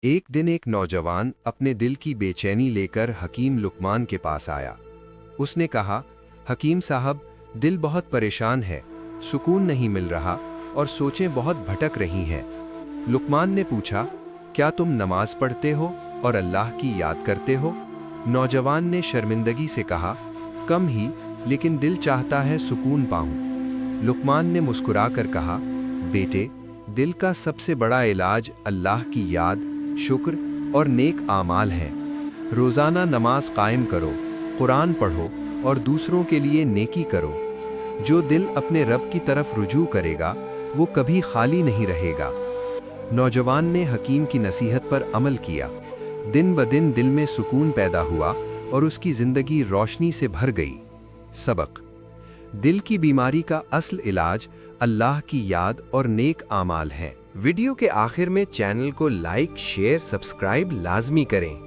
एक दिन एक नौजवान अपने दिल की बेचैनी लेकर हकीम लुकमान के पास आया। उसने कहा, हकीम साहब, दिल बहुत परेशान है, सुकून नहीं मिल रहा और सोचें बहुत भटक रही हैं। लुकमान ने पूछा, क्या तुम नमाज पढ़ते हो और अल्लाह की याद करते हो? नौजवान ने शर्मिंदगी से कहा, कम ही, लेकिन दिल चाहता है सुकून पाऊं। लुकमान ने मुस्कुराकर कहा, बेटे, दिल का सबसे बड़ा इलाज अल्लाह की याद, शुक्र और नेक आमाल हैं। रोज़ाना नमाज कायम करो, कुरान पढ़ो और दूसरों के लिए नेकी करो। जो दिल अपने रब की तरफ रुजू करेगा वो कभी खाली नहीं रहेगा। नौजवान ने हकीम की नसीहत पर अमल किया। दिन ब दिन दिल में सुकून पैदा हुआ और उसकी ज़िंदगी रोशनी से भर गई। सबक: दिल की बीमारी का असल इलाज अल्लाह की याद और नेक आमाल हैं। वीडियो के आखिर में चैनल को लाइक, शेयर, सब्सक्राइब लाजमी करें।